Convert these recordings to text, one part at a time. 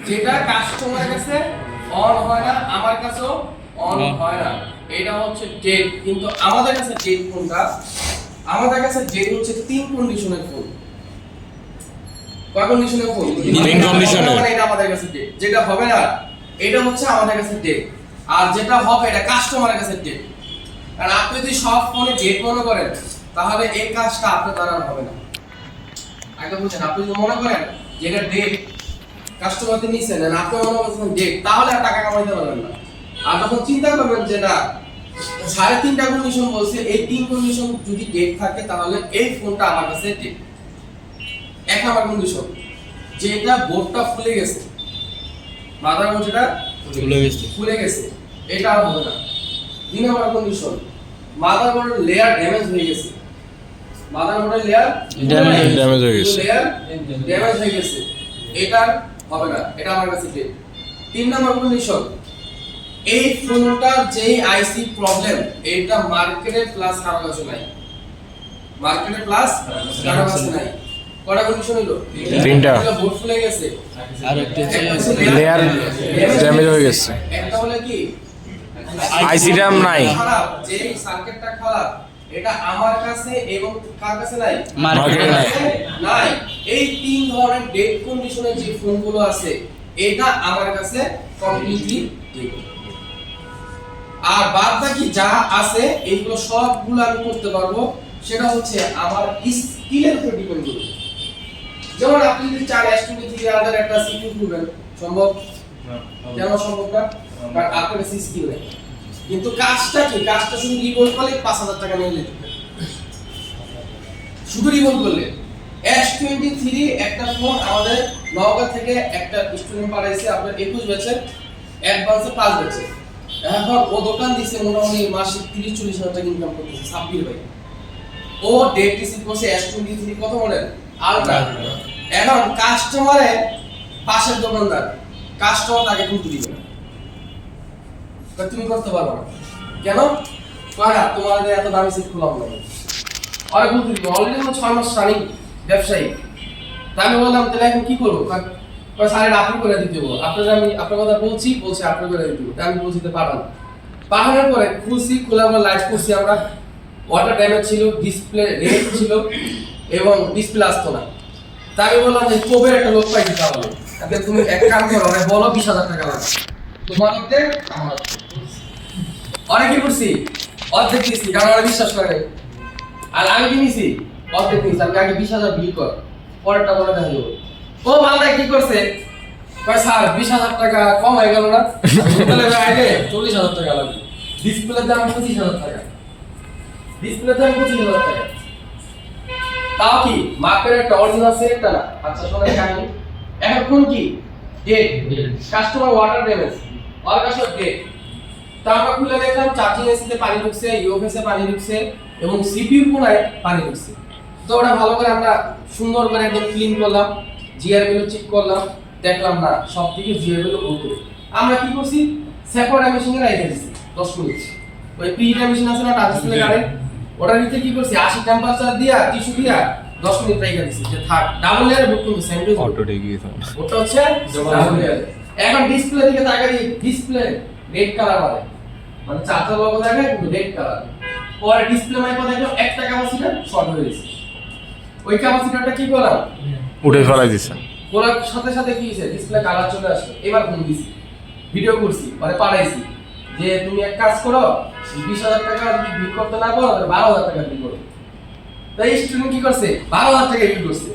যেটা কাস্টমারের কাছে অন হয় না, আমার কাছেও অন হয় না, এটা হচ্ছে ডেট। কিন্তু আমাদের কাছে ডেট কোনটা? আমাদের কাছে ডেট হচ্ছে তিন কন্ডিশনের ফোন। কয় কন্ডিশনের ফোন? তিন কন্ডিশনের। মানে এটা আমাদের কাছে ডেট। যেটা হবে না এটা হচ্ছে আমাদের কাছে ডেট, আর যেটা হবে এটা কাস্টমারের কাছে ডেট। কারণ আপনি যদি সব ফোনে ডেট মনে করেন তাহলে এই কাজটা আপনার দ্বারা হবে না। আগে বুঝছেন, আপনি যদি মনে করেন যে এটা ডেট কাস্টমারকে নিছেন আর আপনি মনে করছেন ডেট, তাহলে আর টাকা কামাইতে পারবেন না। আর যখন চিন্তা করবেন যে না 3.5টা কন্ডিশন বলছে, এই 3 কন্ডিশন যদি ডেট থাকে তাহলে এই ফোনটা আমার কাছে ডেট। 1 নাম্বার কন্ডিশন, যেটা বোর্ডটা ফুলে গেছে, মাদারবোর্ড যেটা ফুলে গেছে, এটা আর হবে না। 2 নাম্বার কন্ডিশন, মাদারবোর্ডের লেয়ার ড্যামেজ হয়ে গেছে, মাদারবোর্ডের লেয়ার ড্যামেজ হয়ে গেছে, লেয়ার ড্যামেজ হয়ে গেছে, এটা হবে না, এটা আমার কাছে ডেট। 3 নাম্বার কন্ডিশন, এই ফোনটার যেই আইসি প্রবলেম, এটা মার্কেটে প্লাস কারো কাছে নাই, মার্কেটে প্লাস কারো কাছে নাই। কয়টা কন্ডিশন হলো? 3টা। বোর্ড ফুলে গেছে, আর একটা লেয়ার ড্যামেজ হয়ে গেছে, একটা হলো কি আইসি র্যাম নাই, খারাপ, যেই সার্কিটটা খারাপ, এটা আমার কাছে এবং কার কাছে নাই, মার্কেটে নাই। নাই। এই 3 ধরনের ডেট কন্ডিশনের যে ফোনগুলো আছে, এটা আমার কাছে কমপ্লিটলি ডেট। আর বাদ বাকি যা আছে এইগুলো সবগুলো আমি করতে পারবো, সেটা হচ্ছে আমার স্কিলের উপর ডিপেন্ড করবে। যেমন আপনি যদি চান S23 আন্ডার একটা সিপিইউ করবেন, সম্ভব? কেন সম্ভব না? কারণ আপনার কাছে স্কিল নেই। কিন্তু কাজটা কি? কাজটা শুধু রিবোল্ড করলে 5000 টাকা নিয়ে যেতে পারে, শুধু রিবোল্ড করলে। S23 একটা ফোন আমাদের নওগাঁ থেকে একটা স্টুডেন্ট পাঠাইছে, আপনার 21 ব্যাচের, অ্যাডভান্সে 5 ব্যাচের। এখন ও দোকান দিছে মোটামুটি মাসে 30-40 হাজার টাকা ইনকাম করতেছে, সাব্বির ভাই। ও ডেট রিসিভ করছে S23 কত মডেল? আলট্রা। এখন কাস্টমারে পাশের দোকানদার, কাস্টমার তাকে কিন্তু দিবে না, তা তুমি করতে পারবে না। কেন? কয়না তোমাদের এত দামি সিট খোলাম না, আরে বলতে দিবে অলরেডি 6 মাস রানিং ব্যবসায়ী। তা আমি বললাম তাহলে এখন কি করবো? কয় স্যার আপনি করে দিতে বল, আপনাদের আমি আপনার কথা বলছি আপনি করে দিতে বল। আমি বলছি তো পাঠান। পাঠানোর পরে খুলছি, খোলার পর লাইভ করছি আমরা, ওয়াটার ড্যামেজ ছিল, ডিসপ্লে রেড ছিল এবং ডিসপ্লে আসতো না। তা আমি বললাম যে কোবের একটা লোক পাইছি, তাহলে তাহলে তুমি এক কাম করো, বলো 20,000 টাকা লাগবে তোমার অর্ধেক আমার অর্ধেক। অনেক কি করছি, অর্ধেক দিচ্ছি, কারণ ওরা বিশ্বাস করে নাই। আর আমি কি নিছি, অর্ধেক নিচ্ছি। আমি আগে 20,000 বিল কর, পরেরটা বলে দেখা যাবো। ও মালটা কি করছে, কয় স্যার 20,000 টাকা কম হয়ে গেল না? তাহলে আগে 40,000 টাকা লাগবে। ডিসপ্লের দাম 25,000 টাকা, ডিসপ্লের দাম 25,000 টাকা। তাও কি মার্কেটে একটা অরিজিনাল সেটটা না? আচ্ছা শোনেন কাহিনী। এখন কি ডেট, কাস্টমার ওয়াটার ড্যামেজ, আর কাস্টমার ডেট। তা আমরা খুলে দেখলাম চার্জিং এসিতে পানি ঢুকছে, ইউএফএসে পানি ঢুকছে এবং সিপিইউ কোনায় পানি ঢুকছে। তো ওটা ভালো করে আমরা সুন্দর করে একদম ক্লিন করলাম, জিআর ভ্যালু চেক করলাম, দেখলাম না সব থেকে জিআর ভ্যালু ওকে। আমরা কি করছি, সেপারেট মেশিনে রেখে দিয়েছি 10 মিনিট। ওই প্রিহিটার মেশিন আছে না টাচ ডিসপ্লে কারেন্ট, ওটার ভিতরে কি করছি 80 টেম্পারেচার দিয়া টিস্যু দিয়া 10 মিনিট রেখে দিয়েছি যে থাক। ডাবল লেয়ারে বুক করতে স্যান্ডউইচ অটো টেকিয়ে দাও, ওটা হচ্ছে ডাবল লেয়ার। এখন ডিসপ্লে দিকে তাকাই, ডিসপ্লে রেড কালার হবে, মানে চার্জার লোগো থাকে কিন্তু রেড কালার। পরে ডিসপ্লে মাইপা দেখো একটা ক্যাপাসিটর শর্ট হয়ে গেছে। ওই ক্যাপাসিটরটা কি করলাম, উঠে ফেলাই দিছে, খোলার সাথে সাথে কি হয়েছে, ডিসপ্লে কালার চলে আসলো। এবার ফোন দিছি, ভিডিও করছি, মানে পাঠাইছি যে তুমি এক কাজ করো, 20,000 টাকা যদি বিল করতে না পারো তাহলে 12,000 টাকা বিল করো। তাই স্টুডেন্ট কি করছে, 12,000 টাকা বিল করছে।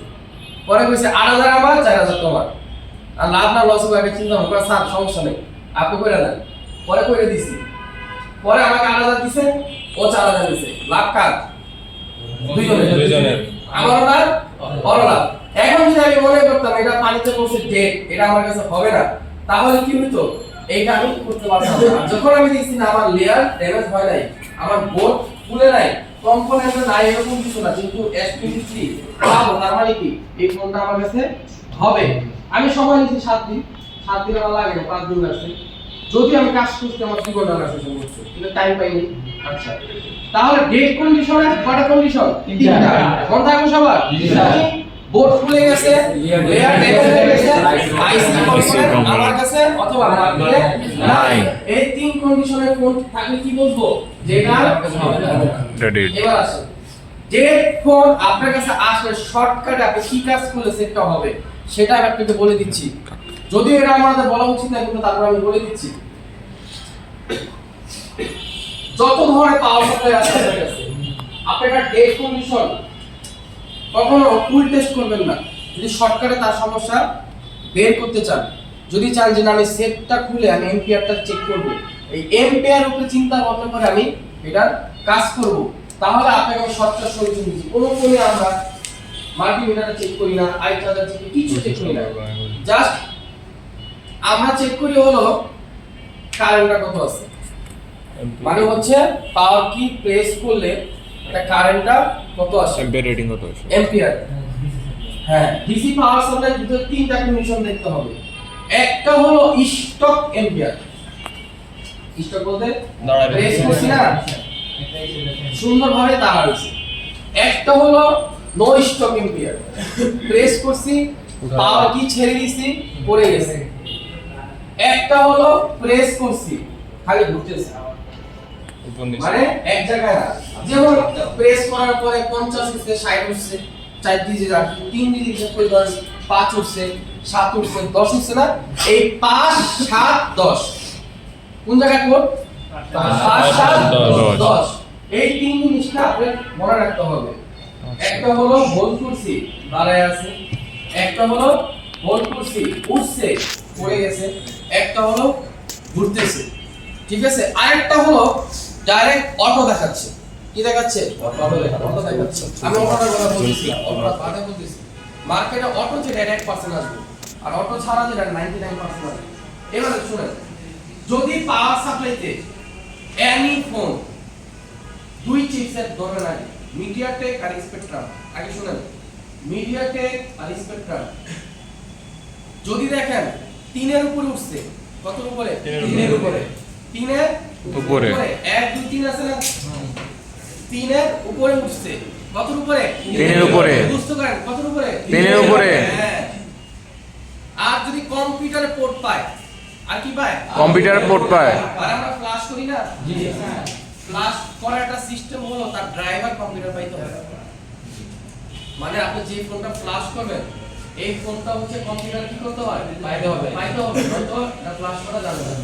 পরে কইছে 8,000 আমার, 4,000 তোমার। আর লাভ না লস হবে আগে চিন্তা ভাবনা, স্যার সমস্যা নেই আপনি কইরা দেন। পরে কইরা দিছি, পরে আমাকে 8,000 দিছে, ও 4,000 দিছে। লাভ কার? দুইজনের। আমারও লাভ, ওরও লাভ। এখন যদি আমি মনে করতাম এটা পানিতে পড়ছে ডেট, এটা আমার কাছে হবে না, তাহলে কি হতো, এইটা আমি করতে পারতাম না। যখন আমি দেখছি না আমার লেয়ার ড্যামেজ হয় নাই, আমার বোর্ড ফুলে নাই, কম্পোনেন্ট নাই, এরকম কিছু না, কিন্তু S23 পাবো, তার মানে কি এই ফোনটা আমার কাছে হবে। আমি সময় নিয়েছি 7 দিন, 7 দিন আমার লাগে না, 5 দিন লাগছে। যদি আমি কাজ করতে আমার 2 ঘন্টা লাগছে সর্বোচ্চ, কিন্তু টাইম পাইনি। আচ্ছা তাহলে ডেট কন্ডিশনে কয়টা কন্ডিশন? 3টা। মনে থাকবে সবার? বোর্ড খুলে গেছে, লেয়ার ড্যামেজ হয়ে গেছে, আইসি কম্পোনেন্ট আমার কাছে অথবা মার্কেটে নাই। এই তিন কন্ডিশনের ফোন থাকলে কি বলবো যে এটা Ready. এবার আসে যে ফোন আপনার কাছে আসলে শর্টকাট আপনি কি কাজ করলে সেটটা হবে সেটা আমি আপনাকে বলে দিচ্ছি। যদিও এটা আমাদের বলা উচিত না কিন্তু তারপর আমি বলে দিচ্ছি। যত ধরনের পাওয়ার সাপ্লাই আছে আপনার কাছে, আপনার ডেট কন্ডিশন কখনো ফুল টেস্ট করবেন না। যদি শর্টকাটে তার সমস্যা বের করতে চান, যদি চান যে না আমি সেটটা খুলে আমি এম্পিয়ারটা চেক করব, এই এম্পিয়ার উপরে চিন্তা ভাবনা করে আমি এটার কাজ করব, তাহলে আপনাকে আমি শর্টকাট সলিউশন দিচ্ছি। কোনো ফোনে আমরা মাল্টিমিটারটা চেক করি না, আই চার্জার চেক কিছু চেক করি না, জাস্ট আমরা চেক করি হলো কারেন্টটা কত আছে, মানে হচ্ছে পাওয়ার কি প্রেস করলে এটা কারেন্টটা কত আসে, এম্পিয়ার রেটিং কত আছে? এম্পিয়ার। হ্যাঁ, ডিসি পাওয়ার সাপ্লাইয়ের ভিতরে তিনটা কন্ডিশন দেখতে হবে। একটা হলো স্টক এম্পিয়ার, স্টক বলতে প্রেস করছি না সুন্দরভাবে দাঁড়াচ্ছে। একটা হলো নো স্টক এম্পিয়ার, প্রেস করছি পাওয়ার কি ছেড়ে দিছি পড়ে গেছে। একটা হলো প্রেস করছি খালি ঘুরতেছে, মানে এক জায়গায় না। যেমন প্রেস করার পরে 50 উঠছে, 60 উঠছে, 4 ডিজিট আর 3 ডিজিট হিসাব করে ধরেন 5 উঠছে, 7 উঠছে, 10 উঠছে না। এই 5 7 10 কোন জায়গায় কোড 5 7 10 এই তিন জিনিসটা আপনাদের মনে রাখতে হবে। একটা হলো হোল্ড করছি দাঁড়ায় আছে, একটা হলো হোল্ড করছি উঠছে পড়ে গেছে, একটা হলো ঘুরতেছে, ঠিক আছে। আরেকটা হলো ডাইরেক্ট অটো দেখাচ্ছে। কি দেখাচ্ছে? অটো দেখাচ্ছে। আমি অটোটার কথা বলছি, অটোটা বাদে বলতেছি। মার্কেটে অটো যেটা 1% আসবে আর অটো ছাড়া যেটা 99% আসবে। এবারে শুনেন, যদি পাওয়ার সাপ্লাইতে এনি ফোন দুই চিপসেট ধরে লাগে, মিডিয়াটেক আর স্পেকট্রাম, আগে শুনেন মিডিয়াটেক আর স্পেকট্রাম, যদি দেখেন 3 এর উপরে উঠছে, কত উপরে? 3 এর উপরে, 3 এর উপরে 1 2 3 আছে না, 3 এর উপরে উঠছে, কত উপরে? 3 এর উপরে, বুঝতে পারেন কত উপরে? 3 এর উপরে। হ্যাঁ, আর যদি কম্পিউটারে পোর্ট পায়, আর কি পায়? কম্পিউটার পোর্ট পায়। আর আমরা ফ্ল্যাশ করি না, জি হ্যাঁ, ফ্ল্যাশ করার একটা সিস্টেম হলো তার ড্রাইভার কম্পিউটার পাইতে হবে। মানে আপনি যে ফোনটা ফ্ল্যাশ করবেন এই ফোনটা হচ্ছে কম্পিউটার কি করতে হয়? পাইতে হবে, নয়তো এটা ফ্ল্যাশ করা যাবে না।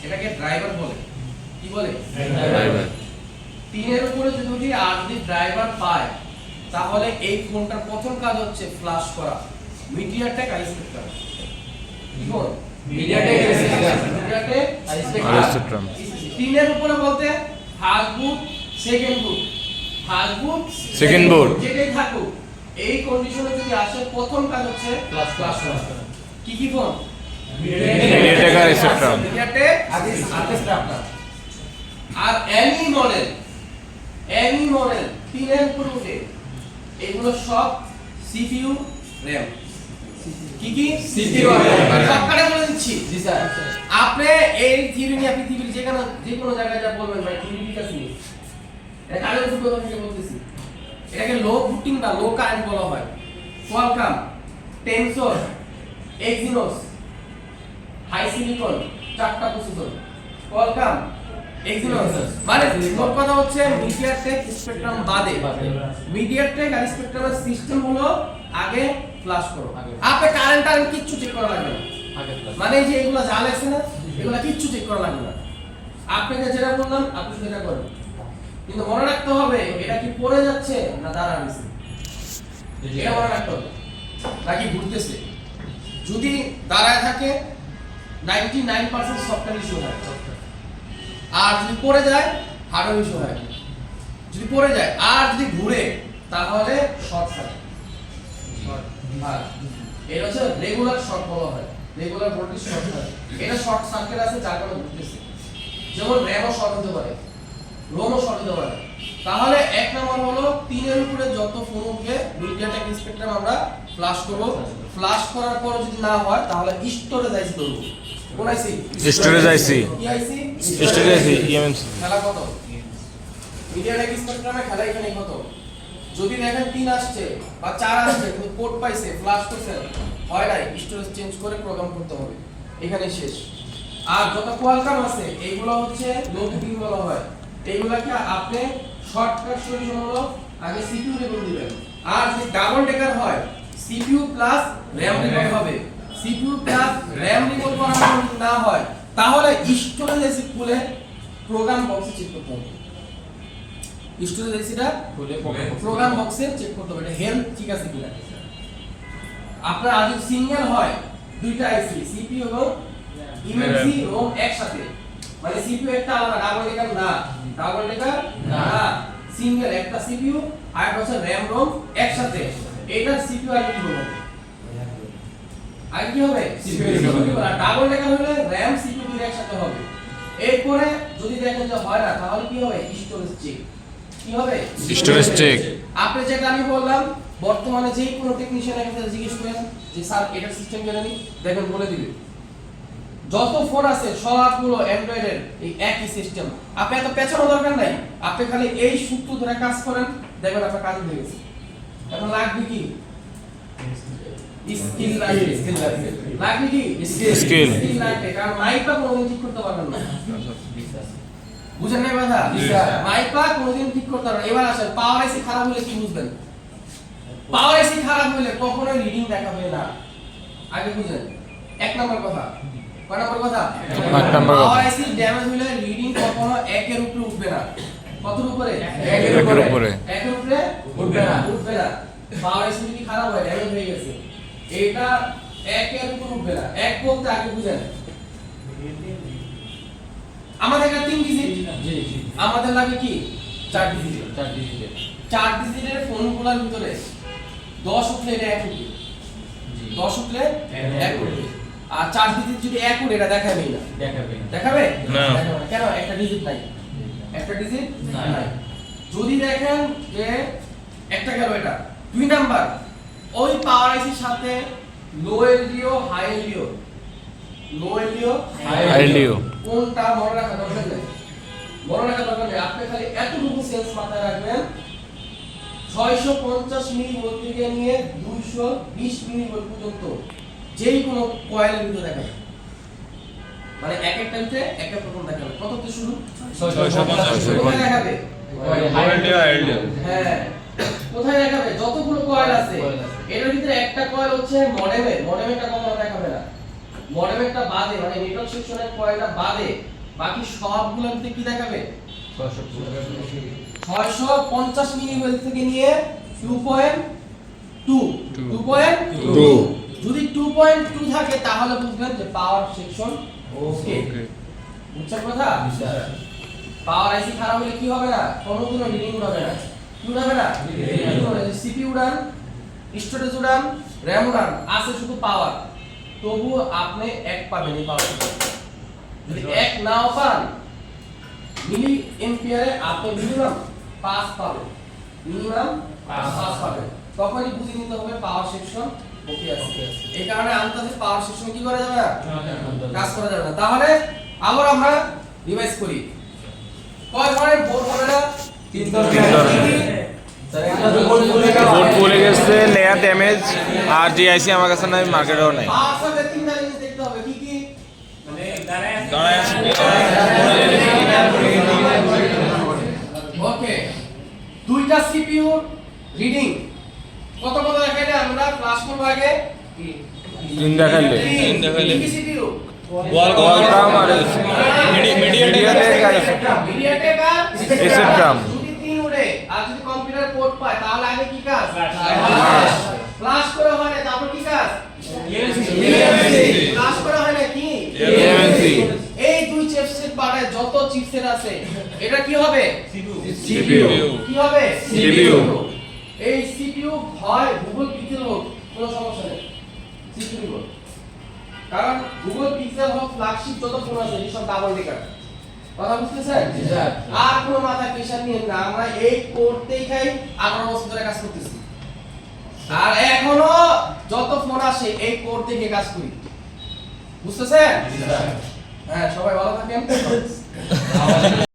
এটাকে ড্রাইভার বলে। কি বলে? ড্রাইভার। 3 এর উপরে যদি আর যদি ড্রাইভার পায় তাহলে এই ফোনটার প্রথম কাজ হচ্ছে ফ্ল্যাশ করা। মিডিয়াটেক আর স্পেকট্রাম, কি বল? মিডিয়াটেক আর স্পেকট্রাম। 3 এর উপরে বলতে ফার্স্ট বুট, সেকেন্ড বুট, ফার্স্ট বুট, সেকেন্ড বুট যেটাই থাকুক এই কন্ডিশনে যদি আসে প্রথম কাজ হচ্ছে ফ্ল্যাশ করা। কি কি ফোন? মিডিয়াটেক আর স্পেকট্রাম। মিডিয়াটেক আর স্পেকট্রাম। আর এনি মডেল 3 এর উপরে উঠে এগুলো সব সিপিইউ র‍্যাম। কি কি? CPU RAM. সবকটা বলে দিচ্ছি। জি স্যার। আপনি এই থিওরি নিয়ে আপনি পৃথিবীর যে কোনো জায়গায় যা বলবেন ভাই থিওরি ঠিক আছে। এটা কারেন্ট ফুটবল থেকে বলতেছি। এটাকে লো বুটিং বা লো কারেন্ট বলা হয়। Qualcomm, Tensor, Exynos, HiSilicon, চারটা প্রসেসর। কোয়ালকাম, এক্সিনোস, মানে মোট কথা হচ্ছে মিডিয়াটেক স্পেকট্রাম বাদে মিডিয়াটেক আর স্পেকট্রামের সিস্টেম হলো আগে ফ্ল্যাশ করো। আপনি কারেন্ট কিচ্ছু চেক করা লাগবে না, মানে এই যে এগুলা যা লাগছে না এগুলা কিচ্ছু চেক করা লাগবে না। আপনাকে যেটা বললাম আপনি সেটা করেন, কিন্তু মনে রাখতে হবে এটা কি পড়ে যাচ্ছে না দাঁড়াচ্ছে, এটা মনে রাখতে হবে, নাকি ঘুরতেছে। যদি দাঁড়ায় থাকে 99% সফটওয়্যার ইস্যু হয়, আর যদি পড়ে যায় হার্ডওয়্যার ইস্যু হয়। যদি পড়ে যায় আর যদি ঘুরে তাহলে শর্ট সার্কিট। হ্যাঁ, এটা হচ্ছে রেগুলার শর্ট বলা হয়, রেগুলার ভোল্টেজ শর্ট সার্কিট। এটা শর্ট সার্কিট আছে যার কারণে ঘুরতেছে। যেমন র‍্যামও শর্ট হতে পারে, রোমও শর্ট হতে পারে। তাহলে এক নাম্বার হলো 3 এর উপরে যত ফোন উঠবে মিডিয়াটেক স্পেকট্রাম আমরা ফ্ল্যাশ করব। ফ্ল্যাশ করার পর যদি না হয় তাহলে স্টোরেজ আইসি করব। কোন আইসি? স্টোরেজ আইসি। কি আইসি? স্টোরেজ আইসি ইএমএমসি। খেলা কত? মিডিয়াটেক স্পেকট্রামে খেলা এখানে কত? যদি দেখেন 3 আসছে বা 4 আসছে কিন্তু কোড পাইছে ফ্লাশ করছে হয় নাই, স্টোরেজ চেঞ্জ করে প্রোগ্রাম করতে হবে, এখানে শেষ। আর যত কোয়ালকাম আছে এইগুলো হচ্ছে লো বুটিং বলা হয়, এইগুলাকে আপনি শর্টকাট সলিউশন হলো আগে সিপিইউ লেভেল দিবেন। আর যদি ডাবল ডেকার হয় সিপিইউ প্লাস র‍্যাম লেভেল হবে। সিপিইউ প্লাস র‍্যাম লেভেল করা না হয় তাহলে স্টোরেজ এসি খুলে প্রোগ্রাম বক্সে চেক করতে হবে। স্টোরেজ এসিটা খুলে প্রোগ্রাম বক্সে চেক করতে হবে এটা হেলথ ঠিক আছে কিনা। আপনার যদি সিঙ্গেল হয় দুইটা আইসি সিপিইউ এবং ইউএসবি এবং একসাথে, মানে সিপিইউ একটা আলাদা, ডাবল ডেকার না, ডাবল ডেকার না, সিঙ্গেল একটা সিপিইউ আর একটা হচ্ছে র‍্যাম রোম একসাথে, এটা সিপিইউ আর কি হবে, আর কি হবে সিপিইউ। আর ডাবল ডেকার হলে র‍্যাম সিপিইউ দুটো একসাথে হবে। এরপরে যদি দেখেন যে হয় না তাহলে কি হবে স্টোরেজ চেক। কি হবে স্টোরেজ চেক। আপনি যেটা আমি বললাম বর্তমানে যেই কোনো টেকনিশিয়ানের কাছে জিজ্ঞেস করেন যে স্যার এটা সিস্টেম জানেন, দেখেন বলে দিবে। যত ফোন আছে সবগুলো অ্যান্ড্রয়েডের এই একই সিস্টেম, আপনি এত পেছানো দরকার নাই, আপনি খালি এই সূত্র ধরে কাজ করেন দেখবেন আপনার কাজ হয়ে গেছে। এখন লাগবে কি স্কিল লাগবে কি স্কিল লাগবে, কারণ মাইকটা কোনোদিন ঠিক করতে পারবেন না। বুঝেন না কথা? মাইকটা কোনোদিন ঠিক করতে পারবেন না। এবার আসেন পাওয়ার আইসি খারাপ হলে কি বুঝবেন? পাওয়ার আইসি খারাপ হলে কখনোই রিডিং দেখাবে না, আগে বুঝেন। এক নাম্বার কথা, কয় নাম্বার কথা? এক নাম্বার কথা। পাওয়ার আইসি ড্যামেজ হলে রিডিং কখনো 1 এর উপরে উঠবে না। কতর উপরে? 1 এর উপরে। 1 এর উপরে উঠবে না, উঠবে না। পাওয়ার আইসি যদি খারাপ হয় ড্যামেজ হয়ে গেছে, এটা 1 এর উপরে উঠবে না। 1 বলতে আগে বুঝেন আমাদের এখানে 3 ডিজিট, জি আমাদের লাগে কি 4 ডিজিট, 4 ডিজিটের ফোনগুলোর ভিতরে 10 উঠলে এটা 1 উঠবে, 10 উঠলে 1 উঠবে। আর 4 ডিজিট যদি 1 উঠে এটা দেখাবে না, দেখাবে না, কেন? একটা ডিজিট নাই, একটা ডিজিট নাই। যদি দেখেন যে একটা গেল এটা 2 নাম্বার, ওই পাওয়ার আইসির সাথে লো এলডিও হাই এলডিও, লো এলডিও হাই এলডিও কোনটা মনে রাখা দরকার নেই, মনে রাখা দরকার নেই। আপনি খালি এতটুকু সেন্স মাথায় রাখবেন 650 মিলি ভোল্ট থেকে নিয়ে 220 মিলি ভোল্ট পর্যন্ত যেই কোনো কয়েলের ভিতরে দেখাবে, মানে এক এক টাইমে একটা প্রথম দেখাবে। কত থেকে শুরু? 650 কোথায় দেখাবে? হ্যাঁ কোথায় দেখাবে? যতগুলো কয়েল আছে এর ভিতরে একটা কয়েল হচ্ছে মডেমেরটা কখনো দেখাবে না। মডেমেরটা বাদে মানে নেটওয়ার্ক সেকশনের কয়েলটা বাদে বাকি সবগুলোর ভিতরে কি দেখাবে? 650 মিলি ভোল্ট থেকে নিয়ে 2.2 যদি 2.2 থাকে তাহলে বুঝবেন যে পাওয়ার সেকশন ওকে। বুঝছেন কথা? পাওয়ার আইসি খারাপ হলে কি হবে না? কোনোদিনও রিডিং উঠাবে না। কি উঠাবে না? সিপিইউ উড়ান, স্টোরেজ উড়ান, র‍্যাম উড়ান, আছে শুধু পাওয়ার, তবু আপনি 1 পাবেন এই পাওয়ার। যদি 1 নাও পান মিলি এম্পিয়ারে আপনি মিনিমাম 5 পাবেন, মিনিমাম 5 পাবেন। তখনই বুঝে নিতে হবে পাওয়ার সেকশন ওকে আছে। এই কারণে আন্দাজে পাওয়ার সেকশন কি করা যাবে না, কাজ করা যাবে না। তাহলে আবার আমরা রিভাইজ করি, কয় ধরনের বোর্ড হবে না? 3 ধরনের। বোর্ড পড়ে গেছে, লেয়ার ড্যামেজ, আর যে আইসি আমার কাছে নাই, মার্কেটেও নাই। পাওয়ার সাথে 3টা জিনিস দেখতে হবে, কি কি? ওকে, 2টা সিপিইউ রিডিং কত কত দেখাইলে আমরা ক্লাস করব আগে? 3 দেখাইলে কি সিপিইউ? কোয়ালকাম আর মিডিয়াটেক আর এসএফ যদি 3 উড়ে আর যদি কম্পিউটার পোর্ট পায় তাহলে আগে কি কাজ? ফ্লাশ করে হয় না, তারপর কি কাজ? ফ্লাশ করে হয় না কি? এই দুই চিপসেট বাড়ায় যত চিপসেট আছে এটা কি হবে? সিপিইউ। কি হবে? সিপিইউ। এই সিপিইউ হয় গুগল পিক্সেল হোক কোনো সমস্যা নেই, সিপিইউ হোক। কারণ গুগল পিক্সেল হোক ফ্ল্যাগশিপ যত ফোন আছে সব ডাবল ডেকার। কথা বুঝতেছেন? আর কোনো মাথা প্রেসার নিয়ে না, আমরা এই করতেই খাই 18 বছর ধরে কাজ করতেছি। আর এখনো যত ফোন আসে এই কোড থেকে কাজ করি। বুঝতেছেন? হ্যাঁ সবাই ভালো থাকেন।